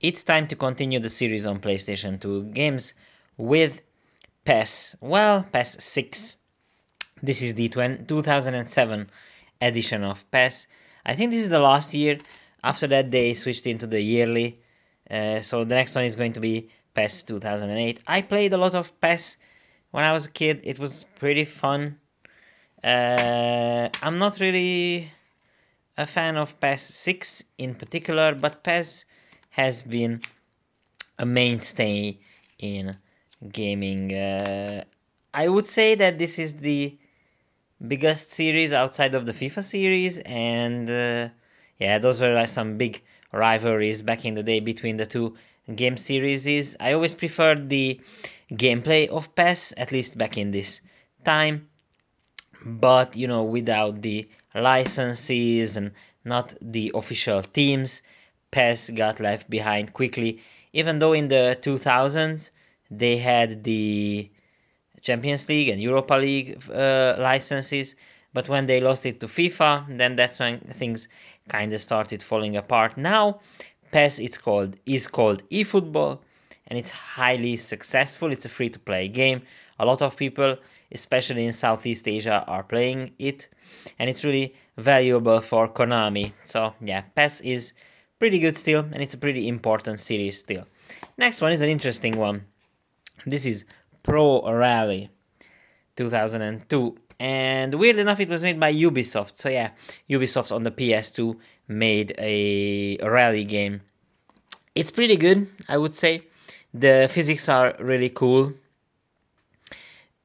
it's time to continue the series on PlayStation 2 games with PES. Well, PES 6. This is the 2007 edition of PES. I think this is the last year. After that, they switched into the yearly. So the next one is going to be PES 2008. I played a lot of PES when I was a kid. It was pretty fun. I'm not really a fan of PES 6 in particular, but PES has been a mainstay in gaming. I would say that this is the biggest series outside of the FIFA series, and yeah, those were like some big rivalries back in the day between the two game series. I always preferred the gameplay of PES, at least back in this time, but you know, without the licenses and not the official teams, PES got left behind quickly. Even though in the 2000s they had the Champions League and Europa League licenses, but when they lost it to FIFA, then that's when things kind of started falling apart. Now, PES is called eFootball, and it's highly successful. It's a free-to-play game. A lot of people, especially in Southeast Asia, are playing it, and it's really valuable for Konami. So yeah, PES is pretty good still, and it's a pretty important series still. Next one is an interesting one. This is Pro Rally 2002, and weird enough, it was made by Ubisoft. So yeah, Ubisoft on the PS2 made a rally game. It's pretty good, I would say. The physics are really cool.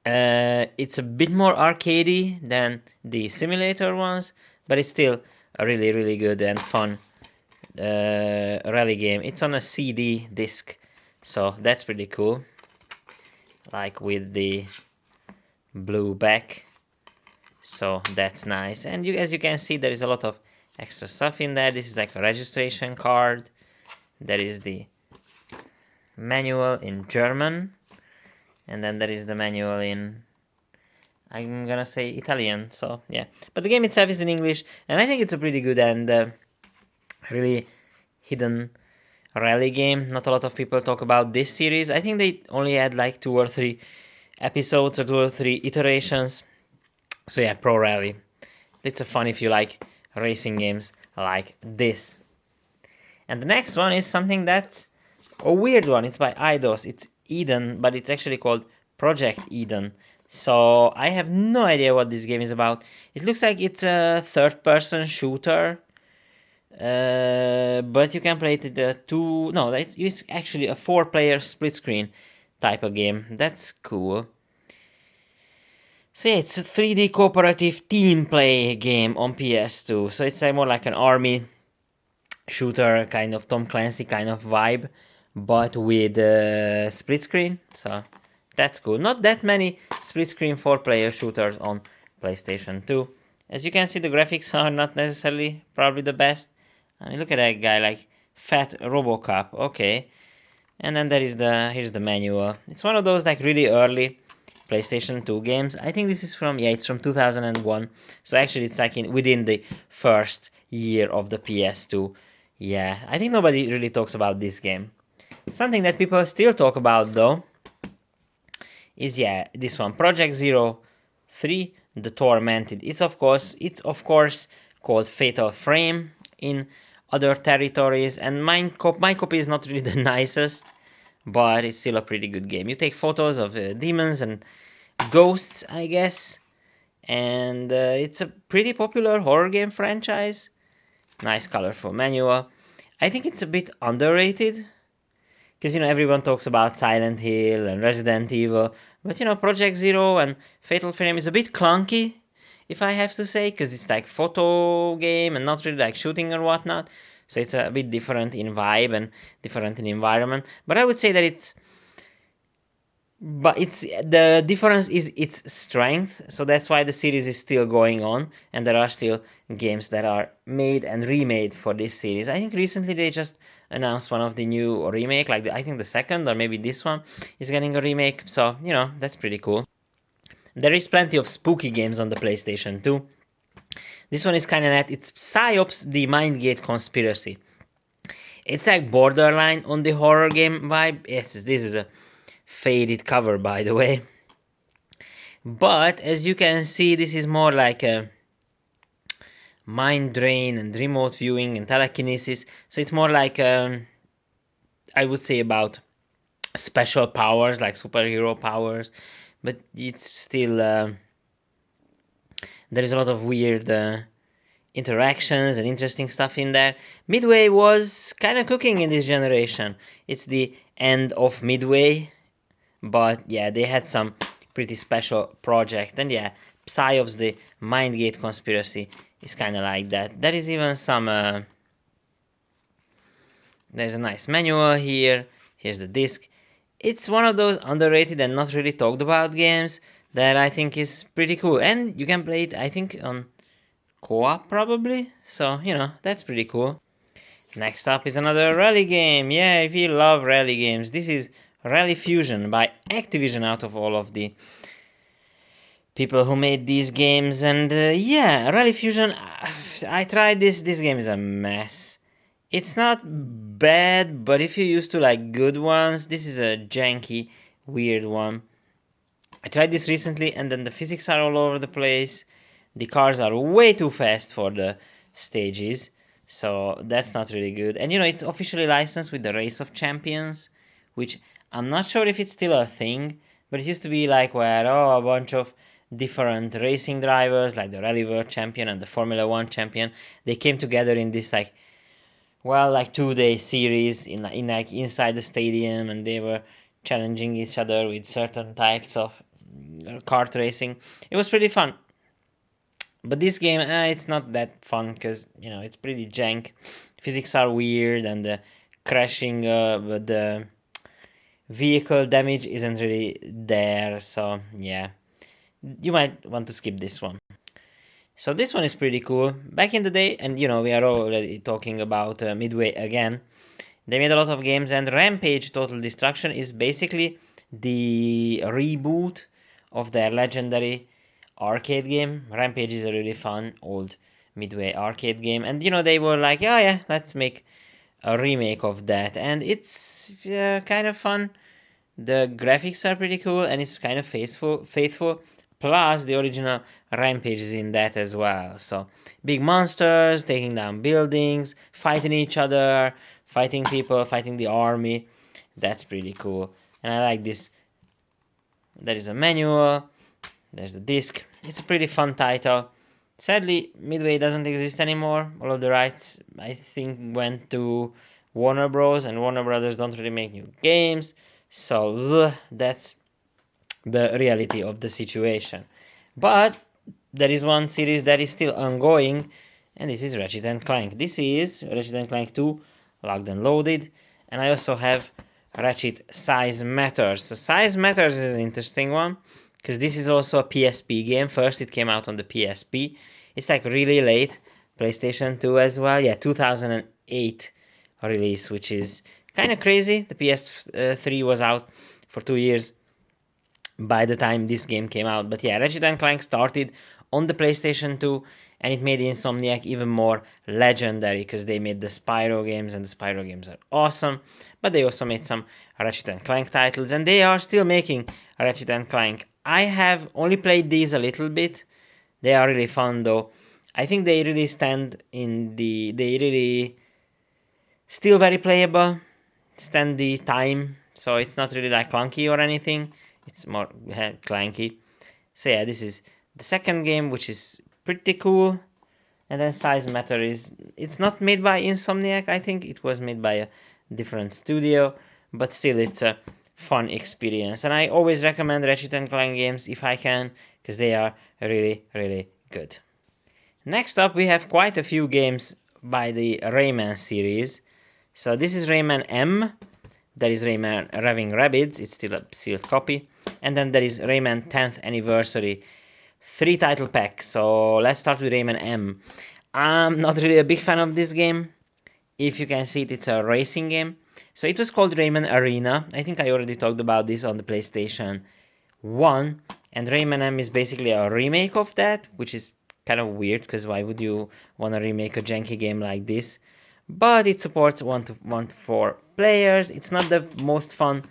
It's a bit more arcadey than the simulator ones, but it's still a really, really good and fun rally game. It's on a CD disc, so that's pretty cool. Like with the blue back, so that's nice. And as you can see, there is a lot of extra stuff in there. This is like a registration card. There is the manual in German, and then there is the manual in, I'm gonna say, Italian. So yeah, but the game itself is in English, and I think it's a pretty good and really hidden rally game. Not a lot of people talk about this series. I think they only had like 2 or 3 episodes or 2 or 3 iterations. So yeah, Pro Rally. It's a fun if you like racing games like this. And the next one is something that's a weird one. It's by Eidos. It's Eden, but it's actually called Project Eden. So I have no idea what this game is about. It looks like it's a third-person shooter, but you can play it it's actually a 4-player split screen type of game. That's cool. So yeah, it's a 3D cooperative team play game on PS2. So it's more like an army shooter, kind of Tom Clancy kind of vibe, but with split screen. So that's cool. Not that many split screen 4-player shooters on PlayStation 2. As you can see, the graphics are not necessarily probably the best. I mean, look at that guy, like fat RoboCop. Okay, and then here's the manual. It's one of those like really early PlayStation 2 games. I think this is it's from 2001. So actually it's like within the first year of the PS2. Yeah, I think nobody really talks about this game. Something that people still talk about though is this one, Project 03, The Tormented. It's of course called Fatal Frame in other territories, and my copy is not really the nicest, but it's still a pretty good game. You take photos of demons and ghosts, I guess, and it's a pretty popular horror game franchise. Nice colorful manual. I think it's a bit underrated, because everyone talks about Silent Hill and Resident Evil, but Project Zero and Fatal Frame is a bit clunky, if I have to say, because it's like photo game and not really like shooting or whatnot. So it's a bit different in vibe and different in environment. But I would say that the difference is its strength. So that's why the series is still going on, and there are still games that are made and remade for this series. I think recently they just announced one of the new remake, like I think the second or maybe this one is getting a remake. So that's pretty cool. There is plenty of spooky games on the PlayStation 2. This one is kind of net. It's Psyops: The Mindgate Conspiracy. It's like borderline on the horror game vibe. Yes, this is a faded cover, by the way. But as you can see, this is more like a mind drain and remote viewing and telekinesis. So it's more like, I would say, about special powers, like superhero powers. But it's still, there is a lot of weird interactions and interesting stuff in there. Midway was kind of cooking in this generation. It's the end of Midway, but yeah, they had some pretty special project. And yeah, Psyops, the Mindgate conspiracy, is kind of like that. There is even some. There's a nice manual here. Here's the disc. It's one of those underrated and not really talked about games that I think is pretty cool. And you can play it, I think, on co-op probably. So, that's pretty cool. Next up is another rally game. Yeah, if you love rally games, this is Rally Fusion by Activision, out of all of the people who made these games. And yeah, Rally Fusion, I tried this. This game is a mess. It's not bad, but if you're used to like good ones, this is a janky, weird one. I tried this recently, and then the physics are all over the place. The cars are way too fast for the stages, so that's not really good. And it's officially licensed with the Race of Champions, which I'm not sure if it's still a thing, but it used to be like where a bunch of different racing drivers, like the Rally World Champion and the Formula One Champion, they came together in this like 2-day series in like inside the stadium, and they were challenging each other with certain types of kart racing. It was pretty fun. But this game, it's not that fun because it's pretty jank. Physics are weird, and the crashing, but the vehicle damage isn't really there. So yeah, you might want to skip this one. So this one is pretty cool. Back in the day, and we are already talking about Midway again. They made a lot of games, and Rampage Total Destruction is basically the reboot of their legendary arcade game. Rampage is a really fun old Midway arcade game, and they were like, oh yeah, let's make a remake of that, and it's kind of fun. The graphics are pretty cool, and it's kind of faithful. Plus, the original Rampage is in that as well. So, big monsters taking down buildings, fighting each other, fighting people, fighting the army. That's pretty cool. And I like this. There is a manual, there's the disc. It's a pretty fun title. Sadly, Midway doesn't exist anymore. All of the rights, I think, went to Warner Bros. And Warner Brothers don't really make new games. So that's the reality of the situation. But there is one series that is still ongoing, and this is Ratchet and Clank. This is Ratchet and Clank 2, Locked and Loaded, and I also have Ratchet Size Matters. So Size Matters is an interesting one, because this is also a PSP game. First it came out on the PSP. It's like really late, PlayStation 2 as well. Yeah, 2008 release, which is kind of crazy. The PS3 was out for 2 years by the time this game came out. But yeah, Ratchet and Clank started on the PlayStation 2, and it made Insomniac even more legendary because they made the Spyro games, and the Spyro games are awesome. But they also made some Ratchet and Clank titles, and they are still making Ratchet and Clank. I have only played these a little bit. They are really fun though. I think they really stand in the. They really still very playable, stand the time, so it's not really like clunky or anything. It's more clanky. So yeah, this is the second game, which is pretty cool. And then Size Matter it's not made by Insomniac. I think it was made by a different studio, but still it's a fun experience. And I always recommend Ratchet and Clank games if I can, because they are really, really good. Next up, we have quite a few games by the Rayman series. So this is Rayman M. There is Rayman Raving Rabbids. It's still a sealed copy. And then there is Rayman 10th Anniversary 3 title pack. So let's start with Rayman M. I'm not really a big fan of this game. If you can see it, it's a racing game. So it was called Rayman Arena. I think I already talked about this on the PlayStation 1. And Rayman M is basically a remake of that, which is kind of weird, because why would you want to remake a janky game like this? but it supports 1 to 4 players. It's not the most fun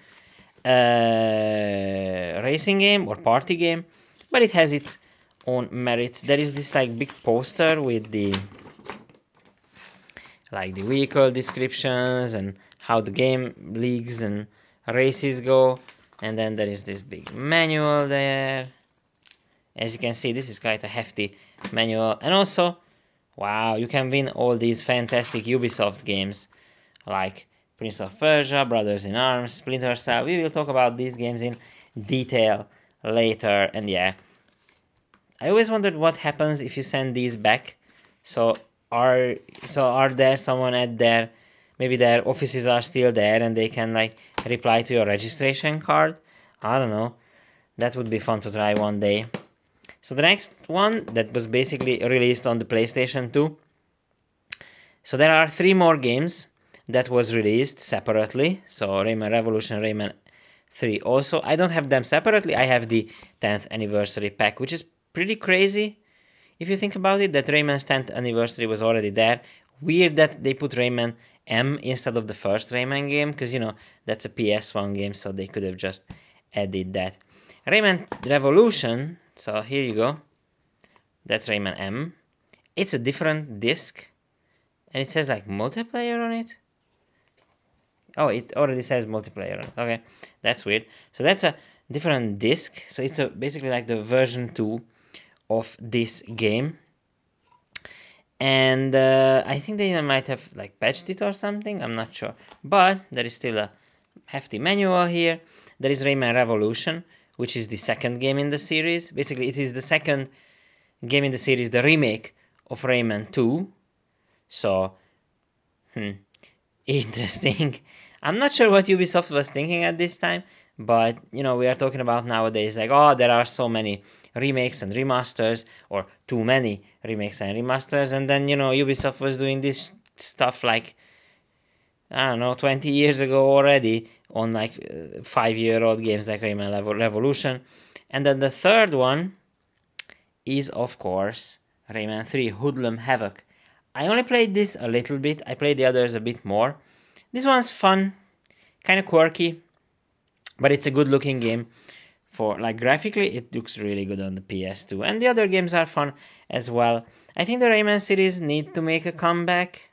racing game or party game, but it has its own merits. There is this like big poster with the vehicle descriptions and how the game leagues and races go, and then there is this big manual there. As you can see, this is quite a hefty manual, and also, wow, you can win all these fantastic Ubisoft games like Prince of Persia, Brothers in Arms, Splinter Cell. We will talk about these games in detail later, and yeah, I always wondered what happens if you send these back. So are there someone at their, maybe their offices are still there and they can like reply to your registration card? I don't know. That would be fun to try one day. So the next one that was basically released on the PlayStation 2. So there are 3 more games that was released separately. So Rayman Revolution, Rayman 3 also. I don't have them separately. I have the 10th anniversary pack, which is pretty crazy if you think about it, that Rayman's 10th anniversary was already there. Weird that they put Rayman M instead of the first Rayman game, because that's a PS1 game, so they could have just added that. Rayman Revolution, so here you go. That's Rayman M. It's a different disc, and it says like multiplayer on it. Oh, it already says multiplayer on it. Okay, that's weird. So that's a different disc. So it's basically like the version 2 of this game, and I think they might have like patched it or something, I'm not sure, but there is still a hefty manual here. There is Rayman Revolution, which is the second game in the series. Basically it is the second game in the series, the remake of Rayman 2. So interesting. I'm not sure what Ubisoft was thinking at this time, but we are talking about nowadays like, oh, there are so many remakes and remasters, or too many remakes and remasters, and then Ubisoft was doing this stuff like, I don't know, 20 years ago already on like 5-year-old games like Rayman Revolution. And then the third one is of course Rayman 3 Hoodlum Havoc. I only played this a little bit. I played the others a bit more. This one's fun, kind of quirky, but it's a good looking game. For like graphically, it looks really good on the PS2, and the other games are fun as well. I think the Rayman series need to make a comeback,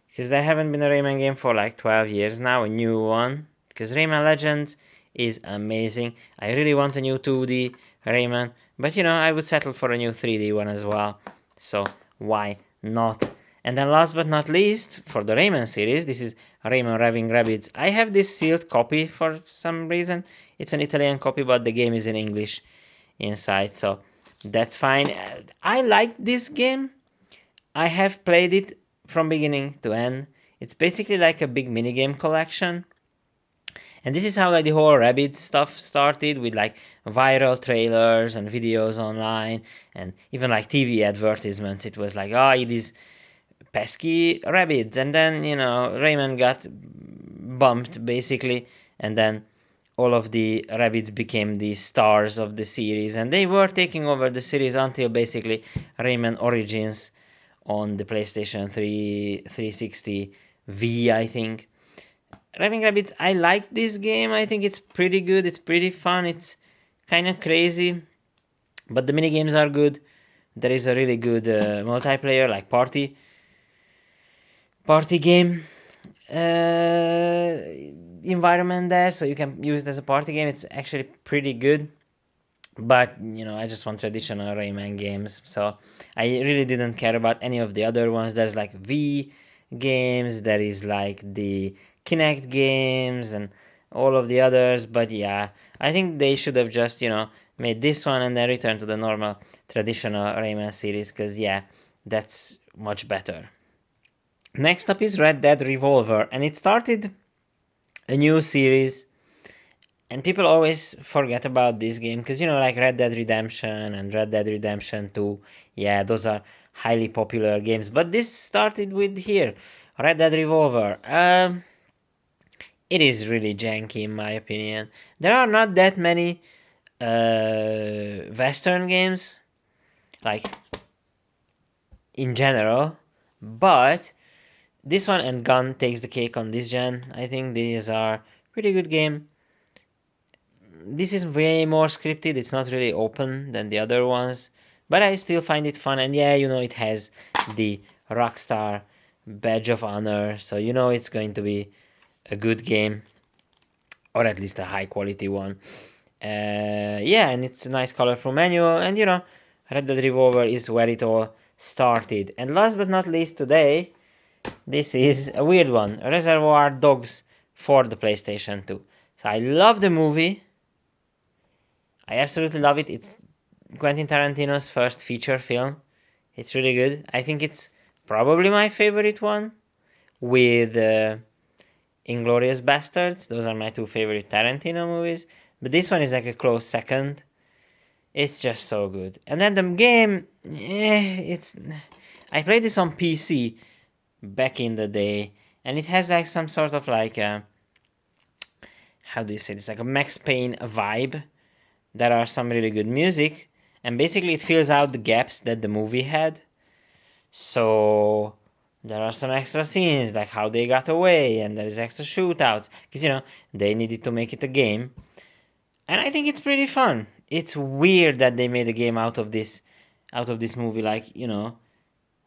because there haven't been a Rayman game for like 12 years now, a new one, because Rayman Legends is amazing. I really want a new 2D Rayman, but I would settle for a new 3D one as well, so why not? And then last but not least, for the Rayman series, this is Rayman Raving Rabbids. I have this sealed copy for some reason. It's an Italian copy, but the game is in English inside, so that's fine. I like this game. I have played it from beginning to end. It's basically like a big minigame collection. And this is how like the whole Rabbids stuff started, with like viral trailers and videos online, and even like TV advertisements. It was like, oh, it is pesky Rabbids, and then Rayman got bumped basically, and then all of the Rabbids became the stars of the series, and they were taking over the series until basically Rayman Origins on the PlayStation 3 360 V, I think. Raving Rabbids, I like this game. I think it's pretty good. It's pretty fun. It's kind of crazy, but the minigames are good. There is a really good multiplayer, like party game environment there, so you can use it as a party game. It's actually pretty good, but I just want traditional Rayman games, so I really didn't care about any of the other ones. There's like V games, there is like the Kinect games and all of the others, but yeah, I think they should have just made this one and then return to the normal traditional Rayman series, because yeah, that's much better. Next up is Red Dead Revolver, and it started a new series, and people always forget about this game because like Red Dead Redemption and Red Dead Redemption 2, yeah, those are highly popular games, but this started with here, Red Dead Revolver. It is really janky in my opinion. There are not that many Western games, like in general, but This one and Gun takes the cake on this gen. I think these are pretty good game. This is way more scripted. It's not really open than the other ones, but I still find it fun. And yeah, it has the Rockstar badge of honor, so it's going to be a good game, or at least a high quality one. Yeah, and it's a nice colorful manual, and Red Dead Revolver is where it all started. And last but not least today, this is a weird one, Reservoir Dogs for the PlayStation 2. So I love the movie. I absolutely love it. It's Quentin Tarantino's first feature film. It's really good. I think it's probably my favorite one, with Inglourious Bastards. Those are my two favorite Tarantino movies. But this one is like a close second. It's just so good. And then the game, it's. I played this on PC back in the day, and it has like some sort of like a, how do you say this? Like a Max Payne vibe. There are some really good music, and basically it fills out the gaps that the movie had. So there are some extra scenes, like how they got away, and there is extra shootouts, because they needed to make it a game, and I think it's pretty fun. It's weird that they made a game out of this movie, like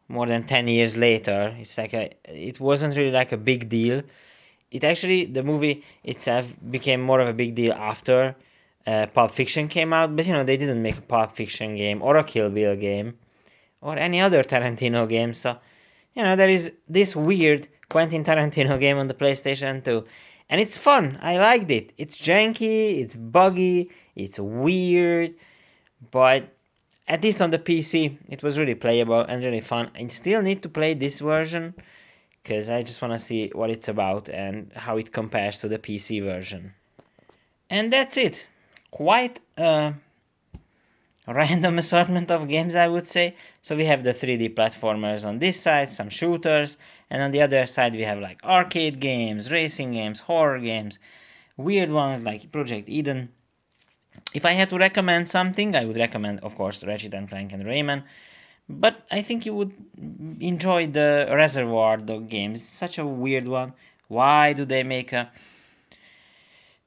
more than 10 years later. It's like it wasn't really like a big deal. It actually, the movie itself became more of a big deal after Pulp Fiction came out, but they didn't make a Pulp Fiction game or a Kill Bill game or any other Tarantino game. So, there is this weird Quentin Tarantino game on the PlayStation 2. And it's fun. I liked it. It's janky, it's buggy, it's weird, but at least on the PC, it was really playable and really fun. I still need to play this version because I just want to see what it's about and how it compares to the PC version. And that's it. Quite a random assortment of games, I would say. So we have the 3D platformers on this side, some shooters, and on the other side we have like arcade games, racing games, horror games, weird ones like Project Eden. If I had to recommend something, I would recommend, of course, Ratchet and Clank and Rayman. But I think you would enjoy the Reservoir Dog games. It's such a weird one. Why do they make a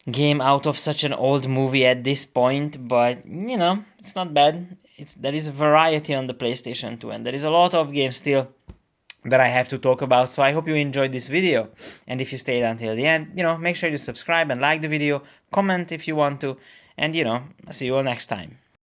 game out of such an old movie at this point? But it's not bad. There is a variety on the PlayStation 2, and there is a lot of games still that I have to talk about. So I hope you enjoyed this video, and if you stayed until the end, make sure you subscribe and like the video, comment if you want to, and see you all next time.